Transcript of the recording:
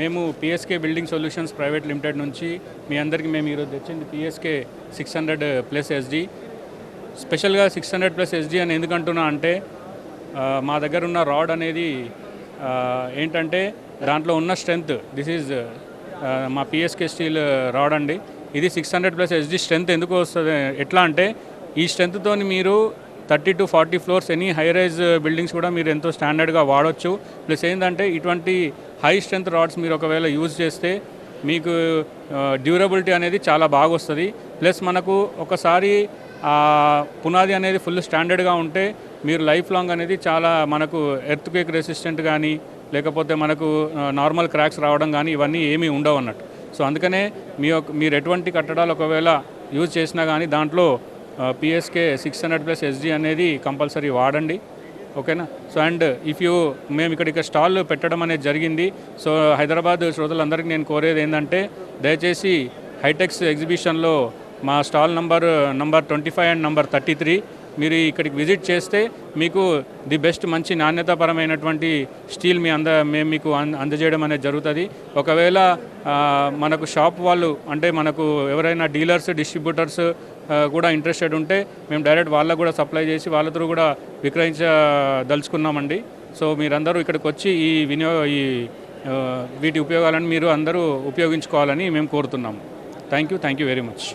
మేము PSK building solutions private limited నుంచి మీ అందరికీ మేము ఈరోజు తెచ్చింది పిఎస్కే 600+ ఎస్డి. స్పెషల్గా 600+ ఎస్డి అని ఎందుకంటున్నా అంటే మా దగ్గర ఉన్న రాడ్ అనేది ఏంటంటే దాంట్లో ఉన్న స్ట్రెంగ్త్ దిస్ ఈజ్ మా పిఎస్కే స్టీల్ రాడ్ అండి. ఇది 600+ ఎస్డి స్ట్రెంగ్త్ ఎందుకు వస్తుంది ఎట్లా అంటే ఈ స్ట్రెంగ్త్తో మీరు 30 to 40 floors any high rise buildings కూడా మీరు ఎంతో స్టాండర్డ్గా వాడచ్చు. ప్లస్ ఏంటంటే ఇటువంటి హై స్ట్రెంగ్త్ రాడ్స్ మీరు ఒకవేళ యూజ్ చేస్తే మీకు డ్యూరబిలిటీ అనేది చాలా బాగా వస్తుంది. ప్లస్ మనకు ఒకసారి పునాది అనేది ఫుల్ స్టాండర్డ్గా ఉంటే మీరు లైఫ్ లాంగ్ అనేది చాలా మనకు ఎర్త్క్వేక్ రెసిస్టెంట్ కానీ లేకపోతే మనకు నార్మల్ క్రాక్స్ రావడం కానీ ఇవన్నీ ఏమీ ఉండవు అన్నట్టు. సో అందుకనే మీరు ఎటువంటి కట్టడాలు ఒకవేళ యూజ్ చేసినా కానీ దాంట్లో పిఎస్కే 600+ ఎస్డి అనేది కంపల్సరీ వాడండి, ఓకేనా. సో అండ్ మేము ఇక్కడ స్టాల్ పెట్టడం అనేది జరిగింది. సో హైదరాబాద్ శ్రోతలందరికీ నేను కోరేది ఏంటంటే దయచేసి హైటెక్స్ ఎగ్జిబిషన్లో మా స్టాల్ నంబర్ 25 అండ్ నంబర్ 33 మీరు ఇక్కడికి విజిట్ చేస్తే మీకు ది బెస్ట్ మంచి నాణ్యతాపరమైనటువంటి స్టీల్ మేము మీకు అందజేయడం అనేది జరుగుతుంది. ఒకవేళ మనకు షాప్ వాళ్ళు అంటే మనకు ఎవరైనా డీలర్స్ డిస్ట్రిబ్యూటర్స్ కూడా ఇంట్రెస్టెడ్ ఉంటే మేము డైరెక్ట్ వాళ్ళకు కూడా సప్లై చేసి వాళ్ళతో కూడా విక్రయించదలుచుకున్నామండి. సో మీరందరూ ఇక్కడికి వచ్చి వీటి ఉపయోగాలను మీరు అందరూ ఉపయోగించుకోవాలని మేము కోరుతున్నాము. Thank you very much.